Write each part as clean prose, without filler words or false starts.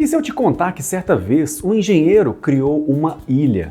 E se eu te contar que certa vez um engenheiro criou uma ilha?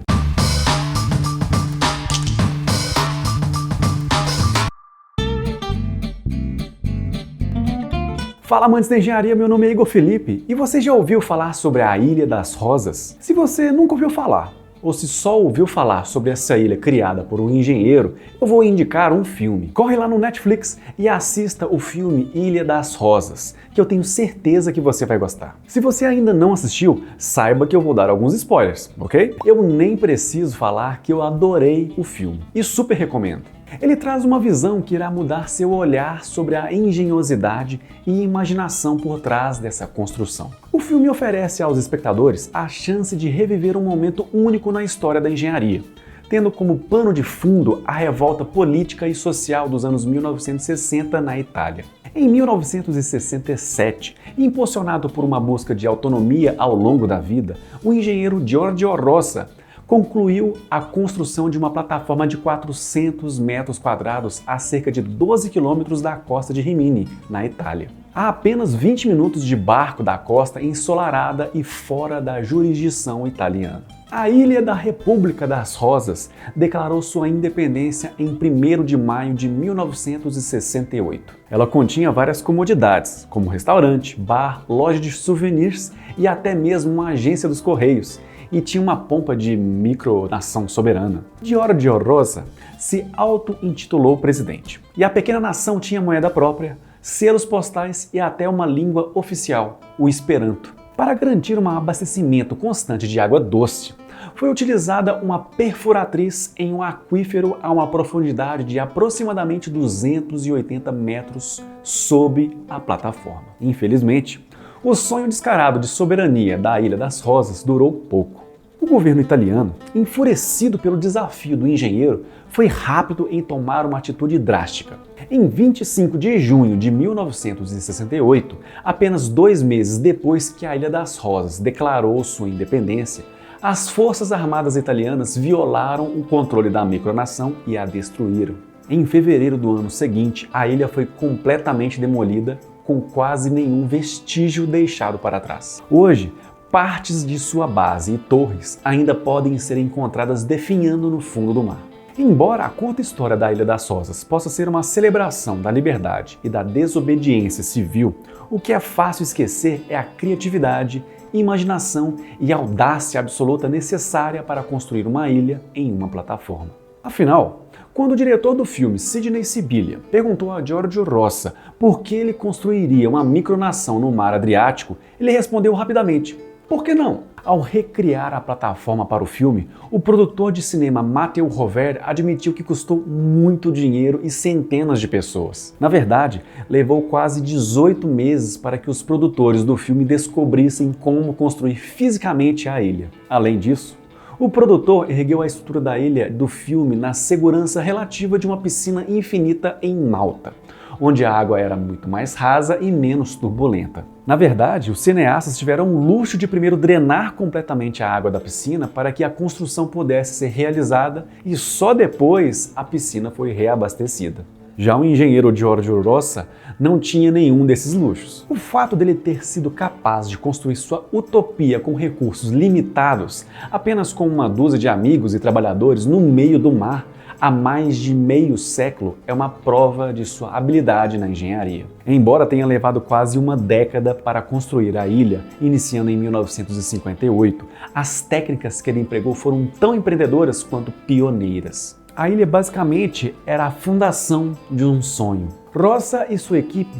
Fala, amantes da engenharia, meu nome é Igor Felipe e você já ouviu falar sobre a Ilha das Rosas? Se você nunca ouviu falar, ou se só ouviu falar sobre essa ilha criada por um engenheiro, eu vou indicar um filme. Corre lá no Netflix e assista o filme Ilha das Rosas, que eu tenho certeza que você vai gostar. Se você ainda não assistiu, saiba que eu vou dar alguns spoilers, ok? Eu nem preciso falar que eu adorei o filme e super recomendo. Ele traz uma visão que irá mudar seu olhar sobre a engenhosidade e imaginação por trás dessa construção. O filme oferece aos espectadores a chance de reviver um momento único na história da engenharia, tendo como pano de fundo a revolta política e social dos anos 1960 na Itália. Em 1967, impulsionado por uma busca de autonomia ao longo da vida, o engenheiro Giorgio Rossa concluiu a construção de uma plataforma de 400 metros quadrados a cerca de 12 quilômetros da costa de Rimini, na Itália. A apenas 20 minutos de barco da costa ensolarada e fora da jurisdição italiana. A Ilha da República das Rosas declarou sua independência em 1º de maio de 1968. Ela continha várias comodidades, como restaurante, bar, loja de souvenirs e até mesmo uma agência dos Correios, e tinha uma pompa de micronação soberana. Giorgio Rossa se auto-intitulou presidente. E a pequena nação tinha moeda própria, selos postais e até uma língua oficial, o Esperanto. Para garantir um abastecimento constante de água doce, foi utilizada uma perfuratriz em um aquífero a uma profundidade de aproximadamente 280 metros sob a plataforma. Infelizmente, o sonho descarado de soberania da Ilha das Rosas durou pouco. O governo italiano, enfurecido pelo desafio do engenheiro, foi rápido em tomar uma atitude drástica. Em 25 de junho de 1968, apenas 2 meses depois que a Ilha das Rosas declarou sua independência, as forças armadas italianas violaram o controle da micronação e a destruíram. Em fevereiro do ano seguinte, a ilha foi completamente demolida, com quase nenhum vestígio deixado para trás. Hoje, partes de sua base e torres ainda podem ser encontradas definhando no fundo do mar. Embora a curta história da Ilha das Rosas possa ser uma celebração da liberdade e da desobediência civil, o que é fácil esquecer é a criatividade, imaginação e audácia absoluta necessária para construir uma ilha em uma plataforma. Afinal, quando o diretor do filme, Sidney Sibilia, perguntou a Giorgio Rossa por que ele construiria uma micronação no mar Adriático, ele respondeu rapidamente: por que não? Ao recriar a plataforma para o filme, o produtor de cinema Matteo Rovere admitiu que custou muito dinheiro e centenas de pessoas. Na verdade, levou quase 18 meses para que os produtores do filme descobrissem como construir fisicamente a ilha. Além disso, o produtor ergueu a estrutura da ilha do filme na segurança relativa de uma piscina infinita em Malta, onde a água era muito mais rasa e menos turbulenta. Na verdade, os cineastas tiveram o luxo de primeiro drenar completamente a água da piscina para que a construção pudesse ser realizada e só depois a piscina foi reabastecida. Já o engenheiro Giorgio Rossa não tinha nenhum desses luxos. O fato dele ter sido capaz de construir sua utopia com recursos limitados, apenas com uma dúzia de amigos e trabalhadores no meio do mar, há mais de meio século, é uma prova de sua habilidade na engenharia. Embora tenha levado quase uma década para construir a ilha, iniciando em 1958, as técnicas que ele empregou foram tão empreendedoras quanto pioneiras. A ilha basicamente era a fundação de um sonho. Rossa e sua equipe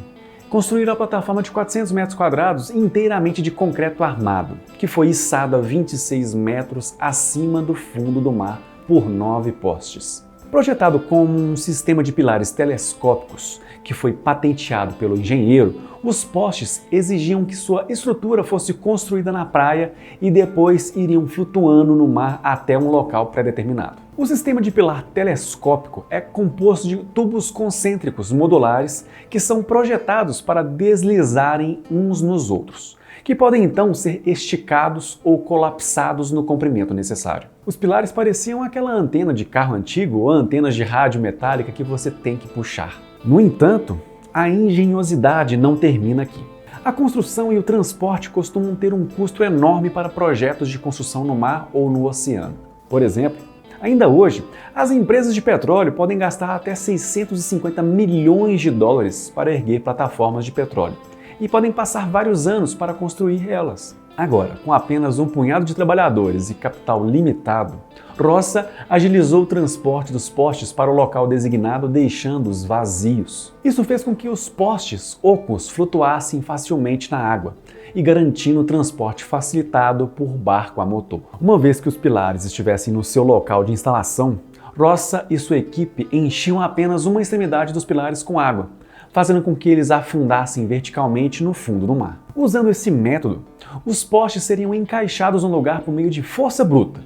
construíram a plataforma de 400 metros quadrados inteiramente de concreto armado, que foi içada 26 metros acima do fundo do mar por 9 postes. Projetado como um sistema de pilares telescópicos que foi patenteado pelo engenheiro, os postes exigiam que sua estrutura fosse construída na praia e depois iriam flutuando no mar até um local pré-determinado. O sistema de pilar telescópico é composto de tubos concêntricos modulares que são projetados para deslizarem uns nos outros, que podem então ser esticados ou colapsados no comprimento necessário. Os pilares pareciam aquela antena de carro antigo ou antenas de rádio metálica que você tem que puxar. No entanto, a engenhosidade não termina aqui. A construção e o transporte costumam ter um custo enorme para projetos de construção no mar ou no oceano. Por exemplo, ainda hoje, as empresas de petróleo podem gastar até 650 milhões de dólares para erguer plataformas de petróleo e podem passar vários anos para construir elas. Agora, com apenas um punhado de trabalhadores e capital limitado, Roça agilizou o transporte dos postes para o local designado, deixando-os vazios. Isso fez com que os postes ocos flutuassem facilmente na água e garantindo o transporte facilitado por barco a motor. Uma vez que os pilares estivessem no seu local de instalação, Roça e sua equipe enchiam apenas uma extremidade dos pilares com água, fazendo com que eles afundassem verticalmente no fundo do mar. Usando esse método, os postes seriam encaixados no lugar por meio de força bruta,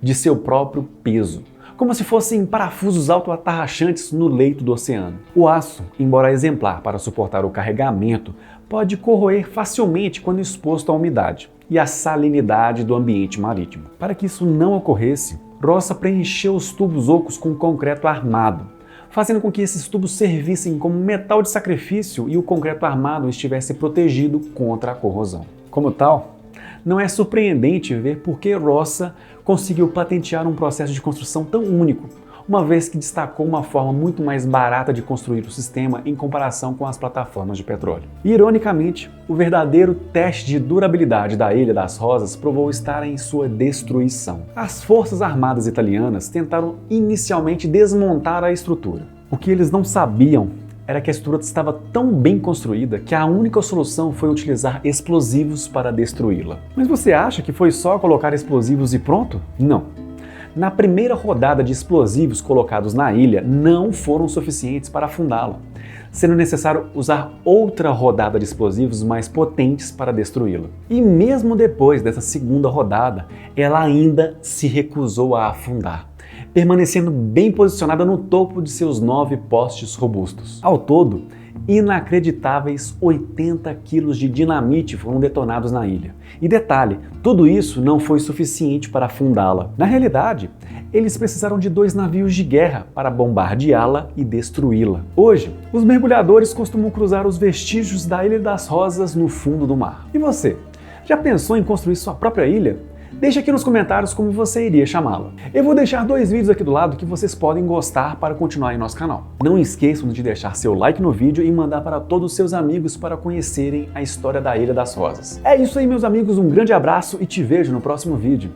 de seu próprio peso, como se fossem parafusos autoatarrachantes no leito do oceano. O aço, embora exemplar para suportar o carregamento, pode corroer facilmente quando exposto à umidade e à salinidade do ambiente marítimo. Para que isso não ocorresse, Roça preencheu os tubos ocos com concreto armado, fazendo com que esses tubos servissem como metal de sacrifício e o concreto armado estivesse protegido contra a corrosão. Como tal, não é surpreendente ver por que Roça conseguiu patentear um processo de construção tão único, uma vez que destacou uma forma muito mais barata de construir o sistema em comparação com as plataformas de petróleo. Ironicamente, o verdadeiro teste de durabilidade da Ilha das Rosas provou estar em sua destruição. As forças armadas italianas tentaram inicialmente desmontar a estrutura. O que eles não sabiam era que a estrutura estava tão bem construída que a única solução foi utilizar explosivos para destruí-la. Mas você acha que foi só colocar explosivos e pronto? Não. Na primeira rodada de explosivos colocados na ilha, não foram suficientes para afundá-la, sendo necessário usar outra rodada de explosivos mais potentes para destruí-la. E mesmo depois dessa segunda rodada, ela ainda se recusou a afundar, permanecendo bem posicionada no topo de seus 9 postes robustos. Ao todo, inacreditáveis 80 quilos de dinamite foram detonados na ilha. E detalhe, tudo isso não foi suficiente para afundá-la. Na realidade, eles precisaram de 2 navios de guerra para bombardeá-la e destruí-la. Hoje, os mergulhadores costumam cruzar os vestígios da Ilha das Rosas no fundo do mar. E você, já pensou em construir sua própria ilha? Deixe aqui nos comentários como você iria chamá-la. Eu vou deixar 2 vídeos aqui do lado que vocês podem gostar para continuar em nosso canal. Não esqueçam de deixar seu like no vídeo e mandar para todos os seus amigos para conhecerem a história da Ilha das Rosas. É isso aí, meus amigos, um grande abraço e te vejo no próximo vídeo.